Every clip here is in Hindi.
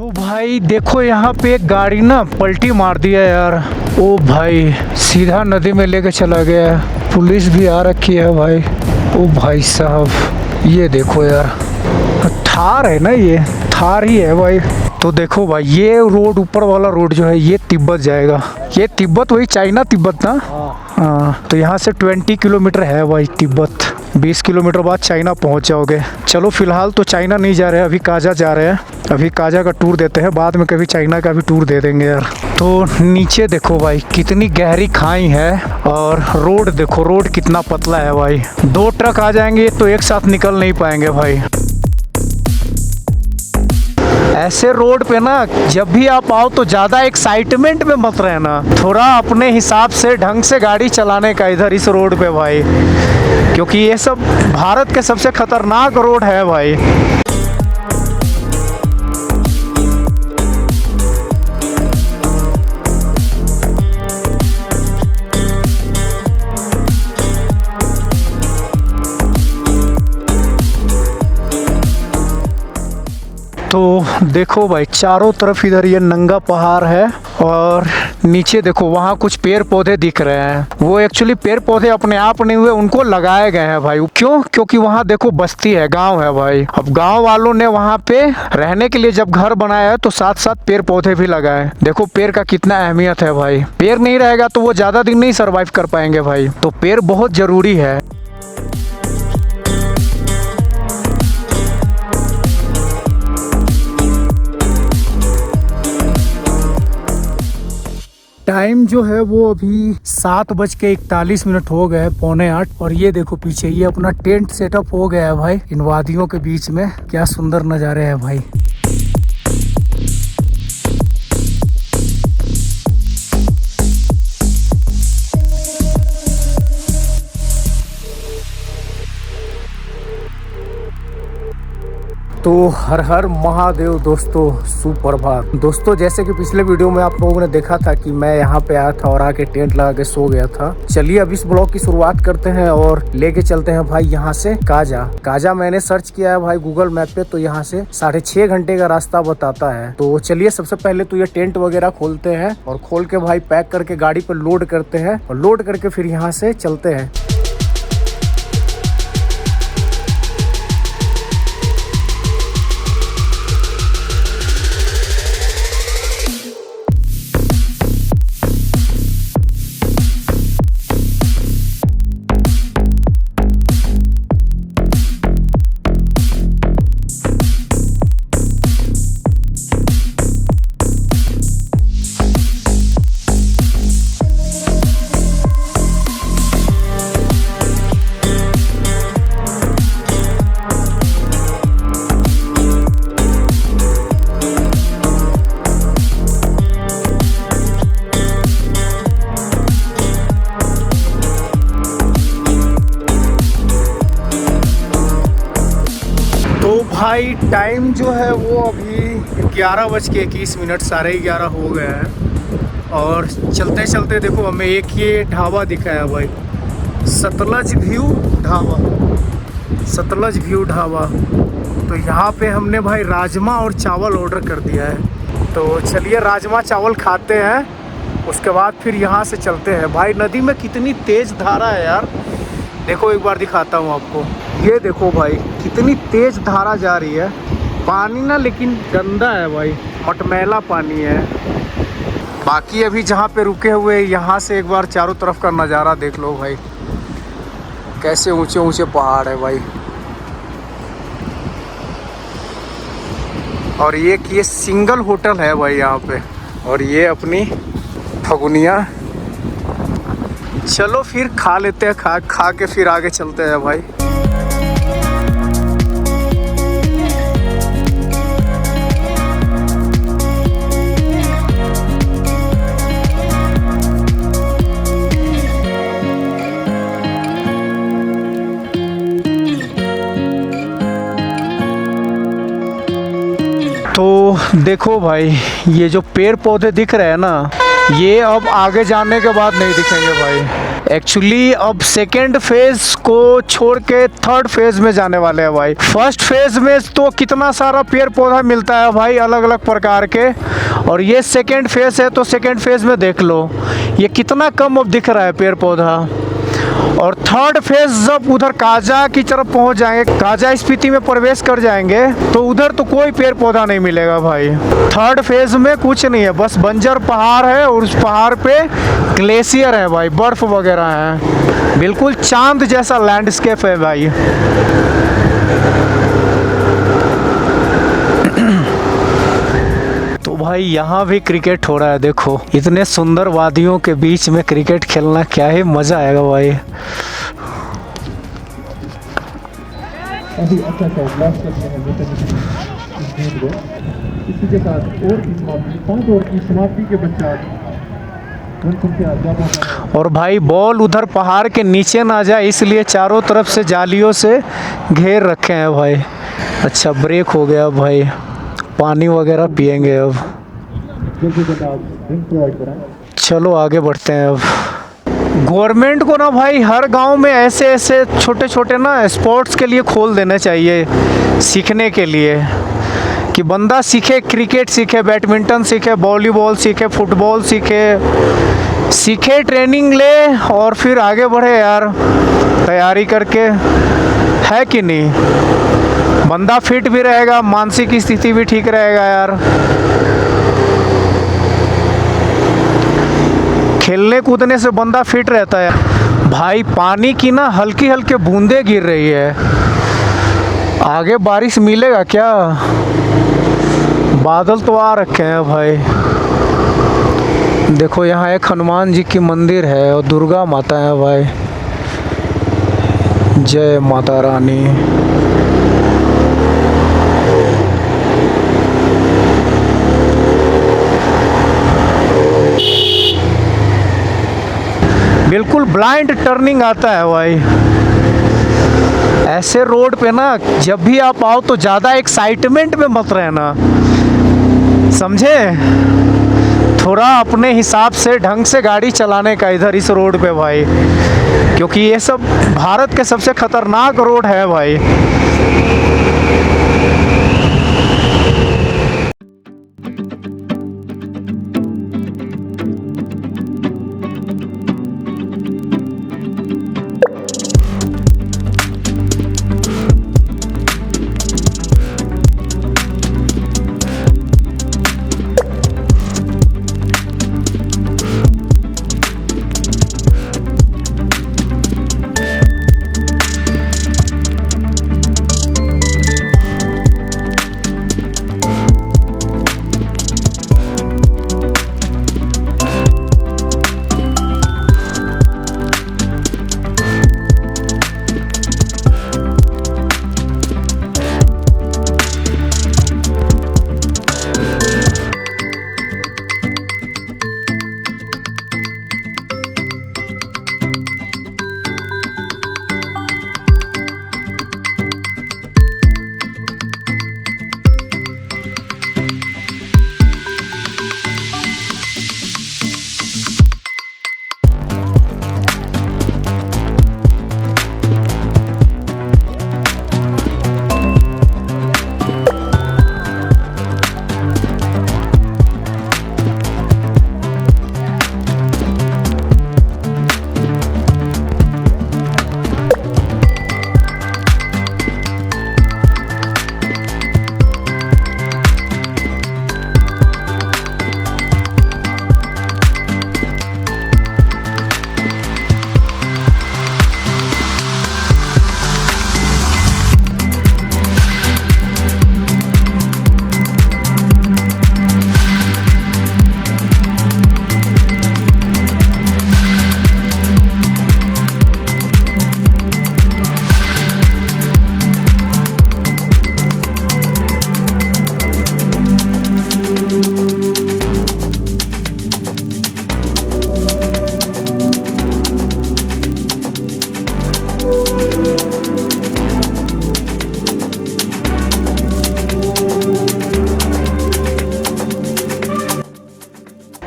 तो भाई देखो यहाँ पे एक गाड़ी ना पलटी मार दिया यार। ओ भाई सीधा नदी में लेके चला गया। पुलिस भी आ रखी है भाई। ओ भाई साहब ये देखो यार, थार है ना, ये थार ही है भाई। तो देखो भाई ये रोड, ऊपर वाला रोड जो है ये तिब्बत जाएगा। ये तिब्बत वही चाइना तिब्बत ना। हाँ तो यहाँ से 20 किलोमीटर है भाई तिब्बत। 20 किलोमीटर बाद चाइना पहुँच जाओगे। चलो फिलहाल तो चाइना नहीं जा रहे हैं, अभी काजा जा रहे हैं। अभी काजा का टूर देते हैं, बाद में कभी चाइना का भी टूर दे देंगे यार। तो नीचे देखो भाई कितनी गहरी खाई है, और रोड देखो, रोड कितना पतला है भाई। 2 ट्रक आ जाएंगे तो एक साथ निकल नहीं पाएंगे भाई। ऐसे रोड पे ना जब भी आप आओ तो ज़्यादा एक्साइटमेंट में मत रहना, थोड़ा अपने हिसाब से ढंग से गाड़ी चलाने का इधर इस रोड पे भाई, क्योंकि ये सब भारत के सबसे खतरनाक रोड है भाई। तो देखो भाई चारों तरफ इधर ये नंगा पहाड़ है, और नीचे देखो वहाँ कुछ पेड़ पौधे दिख रहे हैं। वो एक्चुअली पेड़ पौधे अपने आप नहीं हुए, उनको लगाए गए हैं भाई। क्यों? क्योंकि वहाँ देखो बस्ती है, गांव है भाई। अब गांव वालों ने वहाँ पे रहने के लिए जब घर बनाया है तो साथ साथ पेड़ पौधे भी लगाए। देखो पेड़ का कितना अहमियत है भाई। पेड़ नहीं रहेगा तो वो ज्यादा दिन नहीं सर्वाइव कर पाएंगे भाई। तो पेड़ बहुत जरूरी है। टाइम जो है वो अभी 7:41 हो गए, 7:45। और ये देखो पीछे ये अपना टेंट सेटअप हो गया है भाई, इन वादियों के बीच में। क्या सुंदर नज़ारे हैं भाई। तो हर हर महादेव दोस्तों, सुप्रभात दोस्तों। जैसे कि पिछले वीडियो में आप लोगों ने देखा था कि मैं यहाँ पे आया था और आके टेंट लगा के सो गया था। चलिए अब इस ब्लॉग की शुरुआत करते हैं और लेके चलते हैं भाई यहाँ से काजा। काजा मैंने सर्च किया है भाई गूगल मैप पे, तो यहाँ से 6.5 घंटे का रास्ता बताता है। तो चलिए सबसे पहले तो ये टेंट वगैरह खोलते हैं, और खोल के भाई पैक करके गाड़ी पे लोड करते हैं, और लोड करके फिर यहाँ से चलते हैं। भाई टाइम जो है वो अभी 11:21, 11:30 हो गया है। और चलते चलते देखो हमें एक ये ढाबा दिखा है भाई, सतलज व्यू ढाबा। सतलज व्यू ढाबा। तो यहाँ पे हमने भाई राजमा और चावल ऑर्डर कर दिया है। तो चलिए राजमा चावल खाते हैं, उसके बाद फिर यहाँ से चलते हैं। भाई नदी में कितनी तेज़ धारा है यार, देखो एक बार दिखाता हूँ आपको। ये देखो भाई कितनी तेज धारा जा रही है। पानी ना लेकिन गंदा है भाई, मटमैला पानी है। बाकी अभी जहाँ पे रुके हुए यहाँ से एक बार चारों तरफ का नज़ारा देख लो भाई, कैसे ऊंचे ऊंचे पहाड़ है भाई। और ये सिंगल होटल है भाई यहाँ पे, और ये अपनी फगुनिया। चलो फिर खा लेते हैं, खा के फिर आगे चलते हैं भाई। तो देखो भाई ये जो पेड़ पौधे दिख रहे हैं ना, ये अब आगे जाने के बाद नहीं दिखेंगे भाई। एक्चुअली अब सेकेंड फेज को छोड़ के थर्ड फेज में जाने वाले हैं भाई। फर्स्ट फेज में तो कितना सारा पेड़ पौधा मिलता है भाई अलग अलग प्रकार के, और ये सेकेंड फेज है तो सेकेंड फेज में देख लो ये कितना कम अब दिख रहा है पेड़ पौधा। और थर्ड फेज जब उधर काजा की तरफ पहुंच जाएंगे, काजा स्पीति में प्रवेश कर जाएंगे, तो उधर तो कोई पेड़ पौधा नहीं मिलेगा भाई। थर्ड फेज में कुछ नहीं है, बस बंजर पहाड़ है और उस पहाड़ पे ग्लेशियर है भाई, बर्फ वगैरह है, बिल्कुल चांद जैसा लैंडस्केप है भाई। तो भाई यहाँ भी क्रिकेट हो रहा है, देखो इतने सुंदर वादियों के बीच में क्रिकेट खेलना क्या ही मजा आएगा भाई। अभी अच्छा लास्ट करते हैं इसी के साथ और की समाप्ति, 5 ओवर की समाप्ति के पश्चात और भाई बॉल उधर पहाड़ के नीचे ना जाए इसलिए चारों तरफ से जालियों से घेर रखे हैं भाई। अच्छा ब्रेक हो गया भाई, पानी वगैरह पिएंगे अब। चलो आगे बढ़ते हैं अब। गवर्नमेंट को ना भाई हर गांव में ऐसे ऐसे छोटे छोटे ना स्पोर्ट्स के लिए खोल देने चाहिए, सीखने के लिए, कि बंदा सीखे, क्रिकेट सीखे, बैडमिंटन सीखे, वॉलीबॉल सीखे, फुटबॉल सीखे, ट्रेनिंग ले और फिर आगे बढ़े यार तैयारी करके, है कि नहीं। बंदा फिट भी रहेगा, मानसिक स्थिति भी ठीक रहेगा यार। खेलने कूदने से बंदा फिट रहता है भाई। पानी की ना हल्की हल्की बूंदें गिर रही है, आगे बारिश मिलेगा क्या। बादल तो आ रखे हैं भाई। देखो यहाँ एक हनुमान जी की मंदिर है और दुर्गा माता है भाई। जय माता रानी। बिल्कुल ब्लाइंड टर्निंग आता है भाई। ऐसे रोड पे ना जब भी आप आओ तो ज़्यादा एक्साइटमेंट में मत रहना, समझे। थोड़ा अपने हिसाब से ढंग से गाड़ी चलाने का इधर इस रोड पे भाई, क्योंकि ये सब भारत के सबसे खतरनाक रोड है भाई।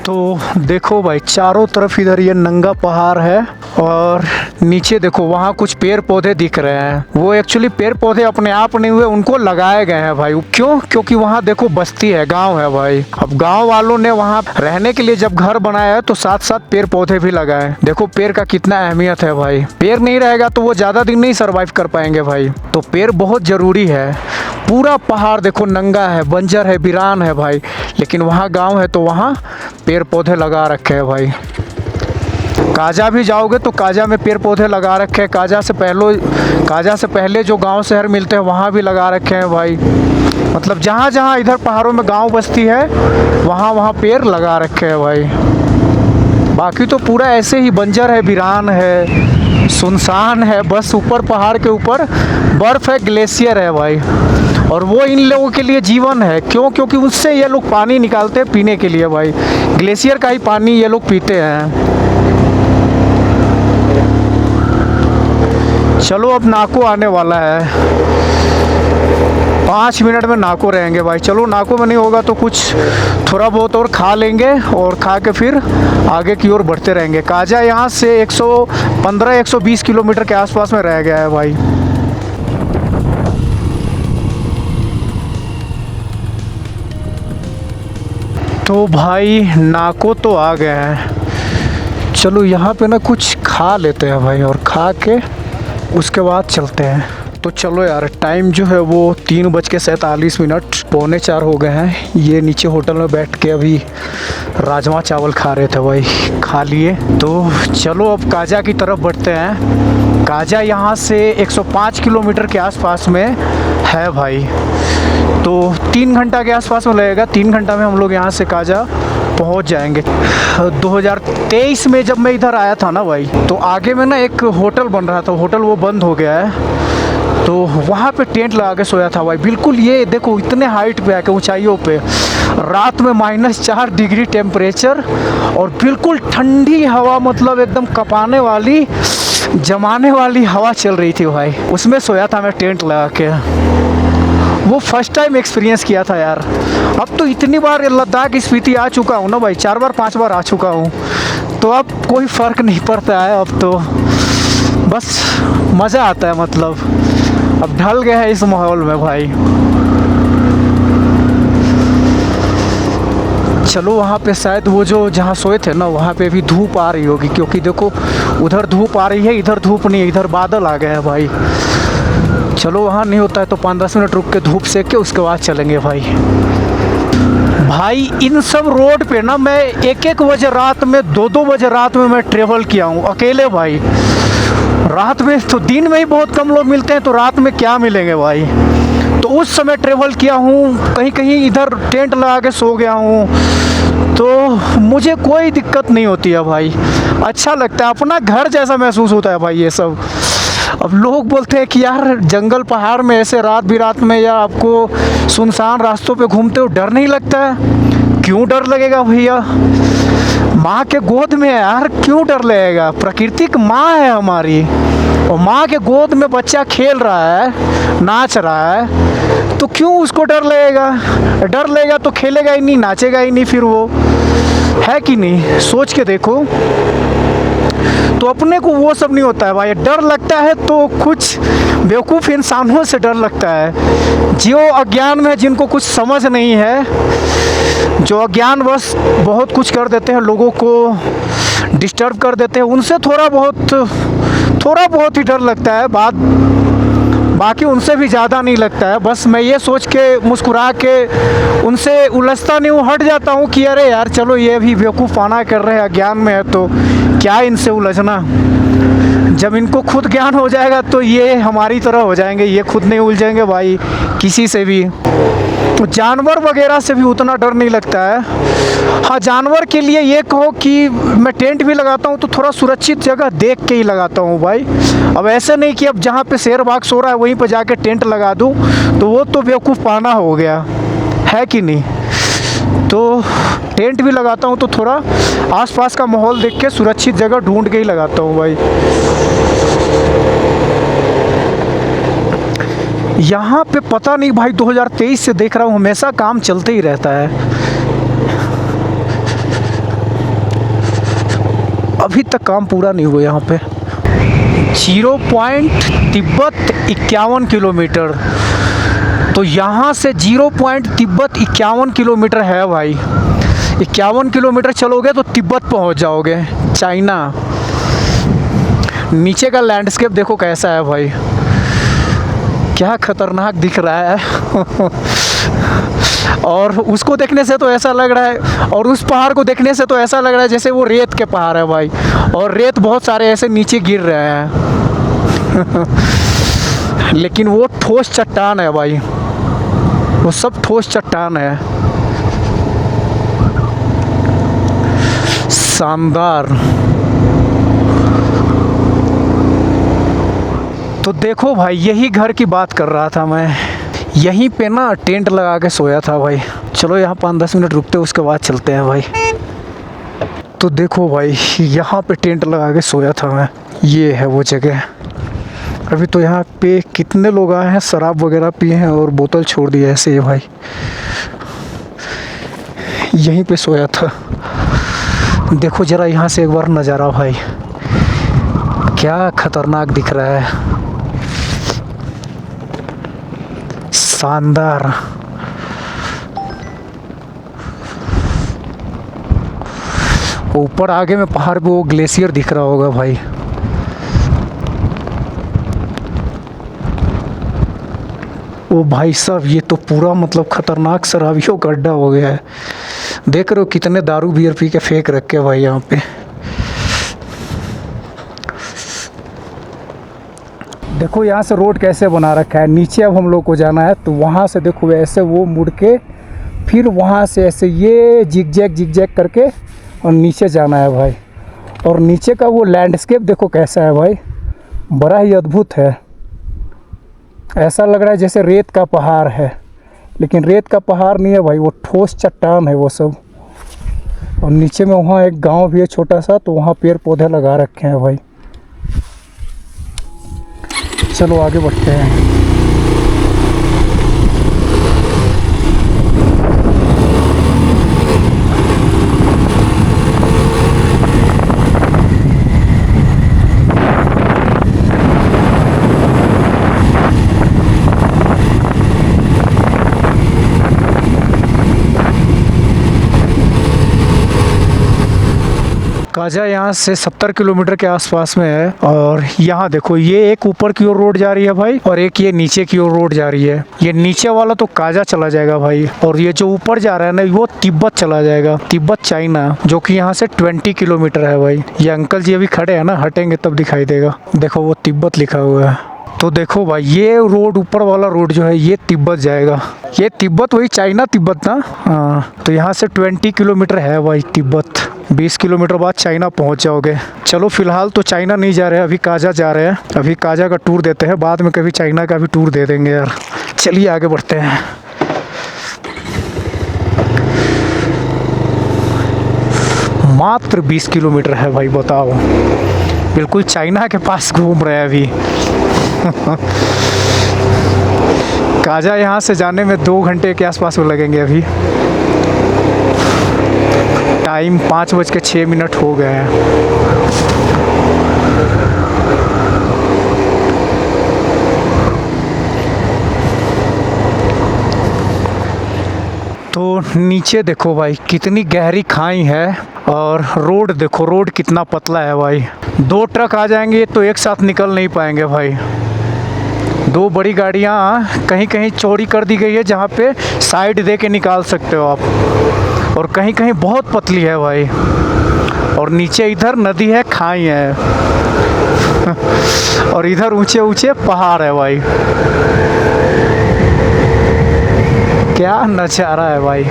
तो देखो भाई चारों तरफ इधर ये नंगा पहाड़ है और नीचे देखो वहाँ कुछ पेड़ पौधे दिख रहे हैं। वो एक्चुअली पेड़ पौधे अपने आप नहीं हुए, उनको लगाए गए हैं भाई। क्यों? क्योंकि वहाँ देखो बस्ती है, गांव है भाई। अब गांव वालों ने वहाँ रहने के लिए जब घर बनाया है तो साथ साथ पेड़ पौधे भी लगाए। देखो पेड़ का कितना अहमियत है भाई। पेड़ नहीं रहेगा तो वो ज़्यादा दिन नहीं सर्वाइव कर पाएंगे भाई। तो पेड़ बहुत ज़रूरी है। पूरा पहाड़ देखो नंगा है, बंजर है, वीरान है भाई, लेकिन वहाँ गाँव है तो वहाँ पेड़ पौधे लगा रखे हैं भाई। काजा भी जाओगे तो काजा में पेड़ पौधे लगा रखे हैं। काजा से पहले जो गांव शहर मिलते हैं वहाँ भी लगा रखे हैं भाई। मतलब जहाँ जहाँ इधर पहाड़ों में गांव बस्ती है वहाँ वहाँ पेड़ लगा रखे हैं भाई। बाकी तो पूरा ऐसे ही बंजर है, वीरान है, सुनसान है। बस ऊपर पहाड़ के ऊपर बर्फ़ है, ग्लेशियर है भाई। और वो इन लोगों के लिए जीवन है। क्यों? क्योंकि उससे ये लोग पानी निकालते हैं पीने के लिए भाई। ग्लेशियर का ही पानी ये लोग पीते हैं। चलो अब नाको आने वाला है। 5 मिनट में नाको रहेंगे भाई। चलो नाको में नहीं होगा तो कुछ थोड़ा बहुत और खा लेंगे और खा के फिर आगे की ओर बढ़ते रहेंगे। काजा यहाँ से 115-120 किलोमीटर के आसपास में रह गया है भाई। तो भाई नाको तो आ गए हैं। चलो यहाँ पे ना कुछ खा लेते हैं भाई और खा के उसके बाद चलते हैं। तो चलो यार, टाइम जो है वो 3:47, 3:45 हो गए हैं। ये नीचे होटल में बैठ के अभी राजमा चावल खा रहे थे भाई, खा लिए। तो चलो अब काजा की तरफ बढ़ते हैं। काजा यहाँ से 105 किलोमीटर के आसपास में है भाई। तो 3 घंटा के आसपास में लगेगा। 3 घंटा में हम लोग यहाँ से काजा पहुँच जाएंगे। 2023 में जब मैं इधर आया था ना भाई, तो आगे में ना एक होटल बन रहा था। होटल वो बंद हो गया है। तो वहाँ पे टेंट लगा के सोया था भाई। बिल्कुल ये देखो इतने हाइट पे आके, ऊंचाइयों पे, रात में -4 डिग्री टेम्परेचर और बिल्कुल ठंडी हवा, मतलब एकदम कपाने वाली, जमाने वाली हवा चल रही थी भाई। उसमें सोया था मैं टेंट लगा के। वो फर्स्ट टाइम एक्सपीरियंस किया था यार। अब तो इतनी बार लद्दाख स्पीति आ चुका हूँ ना भाई, 4 बार 5 बार आ चुका हूँ, तो अब कोई फ़र्क नहीं पड़ता है। अब तो बस मज़ा आता है। मतलब अब ढल गया है इस माहौल में भाई। चलो वहाँ पे शायद वो जो जहाँ सोए थे ना, वहाँ पे भी धूप आ रही होगी, क्योंकि देखो उधर धूप आ रही है, इधर धूप नहीं है, इधर बादल आ गए हैं भाई। चलो वहाँ नहीं होता है तो 5-10 मिनट रुक के धूप सेक के उसके बाद चलेंगे भाई। भाई इन सब रोड पे ना मैं 1-1 बजे रात में, 2-2 बजे रात में मैं ट्रेवल किया हूँ अकेले भाई। रात में तो दिन में ही बहुत कम लोग मिलते हैं, तो रात में क्या मिलेंगे भाई। तो उस समय ट्रेवल किया हूँ, कहीं कहीं इधर टेंट लगा के सो गया हूँ, तो मुझे कोई दिक्कत नहीं होती है भाई। अच्छा लगता है, अपना घर जैसा महसूस होता है भाई ये सब। अब लोग बोलते हैं कि यार जंगल पहाड़ में ऐसे रात बिरात में या आपको सुनसान रास्तों पे घूमते हो डर नहीं लगता है? क्यों डर लगेगा भैया, माँ के गोद में है यार, क्यों डर लगेगा। प्राकृतिक माँ है हमारी, और माँ के गोद में बच्चा खेल रहा है, नाच रहा है, तो क्यों उसको डर लगेगा। डर लगेगा तो खेलेगा ही नहीं, नाचेगा ही नहीं, फिर वो है कि नहीं। सोच के देखो। तो अपने को वो सब नहीं होता है भाई। डर लगता है तो कुछ बेवकूफ़ इंसानों से डर लगता है, जो अज्ञान में, जिनको कुछ समझ नहीं है, जो अज्ञान बस बहुत कुछ कर देते हैं, लोगों को डिस्टर्ब कर देते हैं, उनसे थोड़ा बहुत ही डर लगता है। बाकी उनसे भी ज़्यादा नहीं लगता है। बस मैं ये सोच के मुस्कुरा के उनसे उलझता नहीं हूँ, हट जाता हूँ कि अरे यार चलो ये भी बेवकूफ़ाना कर रहे हैं, अज्ञान में है तो क्या इनसे उलझना। जब इनको खुद ज्ञान हो जाएगा तो ये हमारी तरह हो जाएंगे, ये खुद नहीं उलझेंगे भाई किसी से भी। तो जानवर वगैरह से भी उतना डर नहीं लगता है। हाँ, जानवर के लिए ये कहो कि मैं टेंट भी लगाता हूँ तो थोड़ा सुरक्षित जगह देख के ही लगाता हूँ भाई। अब ऐसे नहीं कि अब जहाँ पे शेर बाघ सो रहा है वहीं पे जाके टेंट लगा दूँ, तो वो तो बेवकूफ़ाना हो गया, है कि नहीं। तो टेंट भी लगाता हूँ तो थोड़ा आसपास का माहौल देख के सुरक्षित जगह ढूंढ के ही लगाता हूँ भाई। यहाँ पे पता नहीं भाई, 2023 से देख रहा हूँ हमेशा काम चलते ही रहता है। अब अभी तक काम पूरा नहीं हुआ यहाँ पे। 0 पॉइंट तिब्बत 51 किलोमीटर। तो यहाँ से 0 पॉइंट तिब्बत 51 किलोमीटर है भाई। 51 किलोमीटर चलोगे तो तिब्बत पहुँच जाओगे, चाइना। नीचे का लैंडस्केप देखो कैसा है भाई, क्या खतरनाक दिख रहा है। और उसको देखने से तो ऐसा लग रहा है, और उस पहाड़ को देखने से तो ऐसा लग रहा है जैसे वो रेत के पहाड़ है भाई, और रेत बहुत सारे ऐसे नीचे गिर रहे हैं। लेकिन वो ठोस चट्टान है भाई, वो सब ठोस चट्टान है। शानदार। तो देखो भाई, यही घर की बात कर रहा था मैं। यहीं पे ना टेंट लगा के सोया था भाई। चलो यहाँ 5-10 मिनट रुकते, उसके बाद चलते हैं भाई। तो देखो भाई, यहाँ पे टेंट लगा के सोया था मैं। ये है वो जगह। अभी तो यहाँ पे कितने लोग आए हैं, शराब वगैरह पिए हैं और बोतल छोड़ दी ऐसे ही भाई। यहीं पे सोया था। देखो ज़रा यहाँ से एक बार नज़ारा भाई, क्या खतरनाक दिख रहा है, शानदार। ऊपर आगे में पहाड़ पे वो ग्लेशियर दिख रहा होगा भाई। ओ भाई साहब, ये तो पूरा मतलब खतरनाक शराबियों का अड्डा हो गया है। देख रहे हो कितने दारू बियर पी के फेंक रखे भाई यहाँ पे। देखो यहाँ से रोड कैसे बना रखा है। नीचे अब हम लोग को जाना है, तो वहाँ से देखो ऐसे वो मुड़ के फिर वहाँ से ऐसे ये जिग-जैग करके और नीचे जाना है भाई। और नीचे का वो लैंडस्केप देखो कैसा है भाई, बड़ा ही अद्भुत है। ऐसा लग रहा है जैसे रेत का पहाड़ है, लेकिन रेत का पहाड़ नहीं है भाई, वो ठोस चट्टान है वो सब। और नीचे में वहाँ एक गांव भी है छोटा सा, तो वहाँ पेड़ पौधे लगा रखे हैं भाई। चलो आगे बढ़ते हैं। काजा यहाँ से 70 किलोमीटर के आसपास में है। और यहाँ देखो, ये एक ऊपर की ओर रोड जा रही है भाई, और एक ये नीचे की ओर रोड जा रही है। ये नीचे वाला तो काजा चला जाएगा भाई, और ये जो ऊपर जा रहा है ना, वो तिब्बत चला जाएगा, तिब्बत चाइना, जो कि यहाँ से 20 किलोमीटर है भाई। ये अंकल जी अभी खड़े हैं ना, हटेंगे तब दिखाई देगा। देखो वो तिब्बत लिखा हुआ है। तो देखो भाई, ये रोड ऊपर वाला रोड जो है ये तिब्बत जाएगा। ये तिब्बत वही चाइना तिब्बत ना, हाँ। तो यहाँ से 20 किलोमीटर है भाई तिब्बत। 20 किलोमीटर बाद चाइना पहुँच जाओगे। चलो फिलहाल तो चाइना नहीं जा रहे हैं, अभी काजा जा रहे हैं। अभी काजा का टूर देते हैं, बाद में कभी चाइना का भी टूर दे देंगे यार। चलिए आगे बढ़ते हैं। मात्र 20 किलोमीटर है भाई, बताओ। बिल्कुल चाइना के पास घूम रहे हैं अभी। काजा यहाँ से जाने में 2 घंटे के आसपास में लगेंगे। अभी टाइम 5:06 हो गए हैं। तो नीचे देखो भाई कितनी गहरी खाई है, और रोड देखो, रोड कितना पतला है भाई। 2 ट्रक आ जाएंगे तो एक साथ निकल नहीं पाएंगे भाई। 2 बड़ी गाड़ियाँ कहीं कहीं चौड़ी कर दी गई है, जहाँ पे साइड दे के निकाल सकते हो आप। और कहीं कहीं बहुत पतली है भाई। और नीचे इधर नदी है, खाई है। और इधर ऊंचे ऊंचे पहाड़ है भाई। क्या नज़ारा है भाई।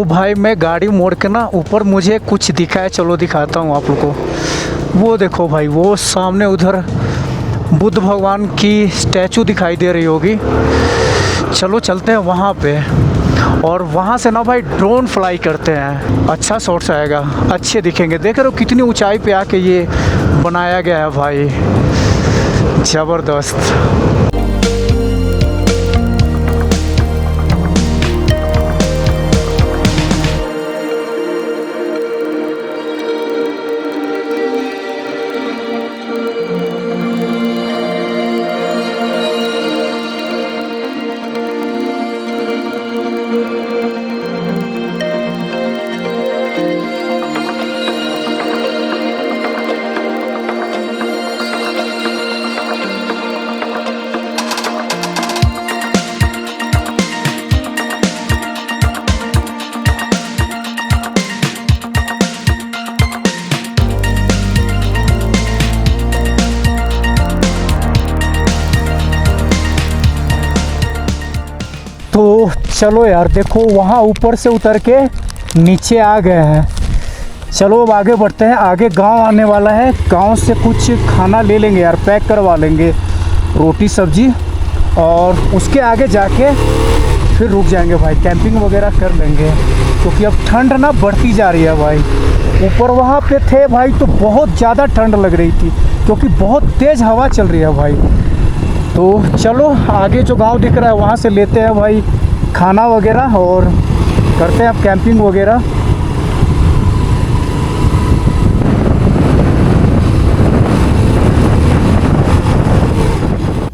तो भाई मैं गाड़ी मोड़ के ना ऊपर मुझे कुछ दिखा है, चलो दिखाता हूँ आप लोग को। वो देखो भाई, वो सामने उधर बुद्ध भगवान की स्टैचू दिखाई दे रही होगी। चलो चलते हैं वहाँ पे, और वहाँ से ना भाई ड्रोन फ्लाई करते हैं। अच्छा शॉट्स आएगा, अच्छे दिखेंगे। देख रहे हो कितनी ऊंचाई पे आके ये बनाया गया है भाई, ज़बरदस्त। तो चलो यार, देखो वहाँ ऊपर से उतर के नीचे आ गए हैं। चलो अब आगे बढ़ते हैं। आगे गांव आने वाला है, गांव से कुछ खाना ले लेंगे यार, पैक करवा लेंगे, रोटी सब्जी, और उसके आगे जाके फिर रुक जाएंगे भाई, कैंपिंग वगैरह कर लेंगे। क्योंकि अब ठंड ना बढ़ती जा रही है भाई। ऊपर वहाँ पे थे भाई तो बहुत ज़्यादा ठंड लग रही थी, क्योंकि बहुत तेज़ हवा चल रही है भाई। तो चलो आगे जो गांव दिख रहा है वहाँ से लेते हैं भाई खाना वगैरह, और करते हैं अब कैंपिंग वगैरह।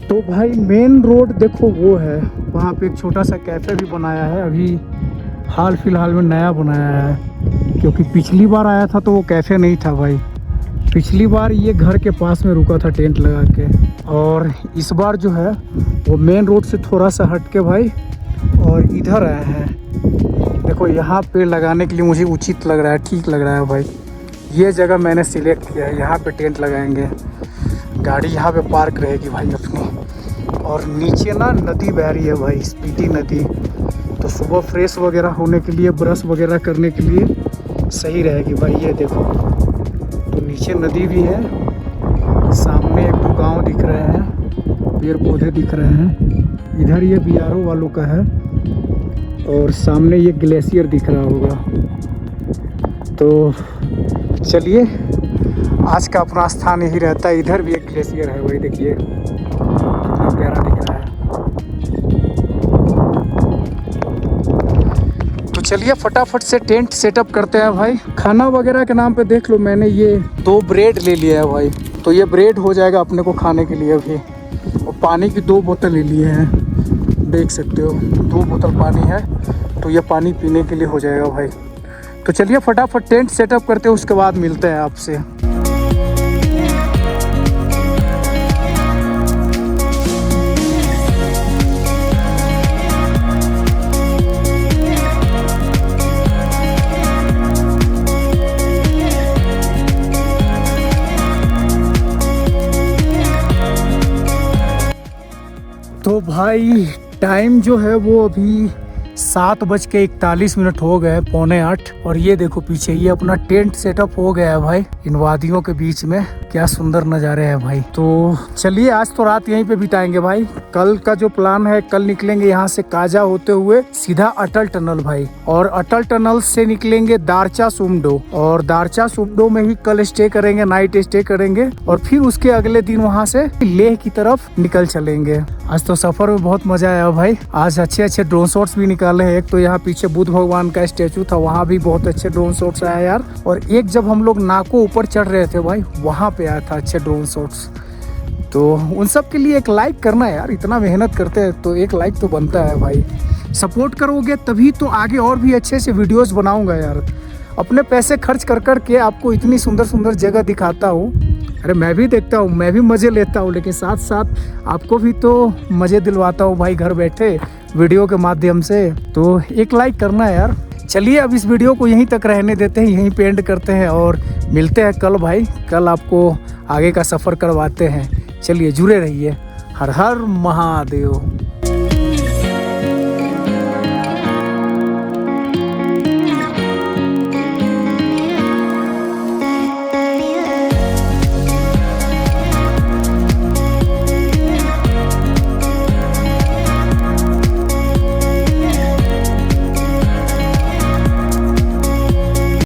तो भाई मेन रोड देखो वो है, वहाँ पे एक छोटा सा कैफ़े भी बनाया है, अभी हाल फिलहाल में नया बनाया है। क्योंकि पिछली बार आया था तो वो कैफ़े नहीं था भाई, पिछली बार ये घर के पास में रुका था टेंट लगा के, और इस बार जो है वो मेन रोड से थोड़ा सा हट के भाई और इधर आए हैं। देखो यहाँ पेड़ लगाने के लिए मुझे उचित लग रहा है, ठीक लग रहा है भाई। ये जगह मैंने सिलेक्ट किया है, यहाँ पे टेंट लगाएंगे, गाड़ी यहाँ पे पार्क रहेगी भाई अपनी। और नीचे ना नदी बह रही है भाई, स्पीति नदी, तो सुबह फ्रेश वगैरह होने के लिए, ब्रश वगैरह करने के लिए सही रहेगी भाई। ये देखो तो नीचे नदी भी है, सामने एक दो गांव दिख रहे हैं, पेड़ पौधे दिख रहे हैं। इधर ये BRO वालों का है, और सामने ये ग्लेशियर दिख रहा होगा। तो चलिए, आज का अपना स्थान यही रहता है। इधर भी एक ग्लेशियर है भाई, देखिए कितना प्यारा दिख रहा है। तो चलिए फटाफट से टेंट सेटअप करते हैं भाई। खाना वगैरह के नाम पे देख लो, मैंने ये 2 ब्रेड ले लिया है भाई, तो ये ब्रेड हो जाएगा अपने को खाने के लिए अभी। और पानी की 2 बोतल ले लिए हैं, देख सकते हो 2 बोतल पानी है, तो ये पानी पीने के लिए हो जाएगा भाई। तो चलिए फटाफट टेंट सेटअप करते हैं, उसके बाद मिलते हैं आपसे। तो भाई टाइम जो है वो अभी 7:41 हो गए, 7:45। और ये देखो पीछे ये अपना टेंट सेटअप हो गया है भाई, इन वादियों के बीच में। क्या सुंदर नज़ारे हैं भाई। तो चलिए आज तो रात यहीं पे बिताएंगे भाई। कल का जो प्लान है, कल निकलेंगे यहाँ से काजा होते हुए सीधा अटल टनल भाई, और अटल टनल से निकलेंगे दारचा सुमडो, और दारचा सुमडो में ही कल स्टे करेंगे, नाइट स्टे करेंगे, और फिर उसके अगले दिन वहाँ से लेह की तरफ निकल चलेंगे। आज तो सफर में बहुत मजा आया भाई। आज अच्छे अच्छे ड्रोन शॉट्स भी निकाले हैं। एक तो यहाँ पीछे बुद्ध भगवान का स्टेचू था, वहाँ भी बहुत अच्छे ड्रोन शॉट्स आया यार। और एक जब हम लोग नाको ऊपर चढ़ रहे थे भाई, वहाँ पे आया था अच्छे ड्रोन शॉट्स। तो उन सब के लिए एक लाइक करना है यार, इतना मेहनत करते हैं तो एक लाइक तो बनता है भाई। सपोर्ट करोगे तभी तो आगे और भी अच्छे से वीडियोस बनाऊंगा यार। अपने पैसे खर्च कर कर के आपको इतनी सुंदर सुंदर जगह दिखाता हूँ। अरे मैं भी देखता हूँ, मैं भी मज़े लेता हूँ, लेकिन साथ साथ आपको भी तो मज़े दिलवाता हूँ भाई घर बैठे वीडियो के माध्यम से। तो एक लाइक करना है यार। चलिए अब इस वीडियो को यहीं तक रहने देते हैं, यहीं पे एंड करते हैं, और मिलते हैं कल भाई। कल आपको आगे का सफ़र करवाते हैं। चलिए जुड़े रहिए। हर हर महादेव।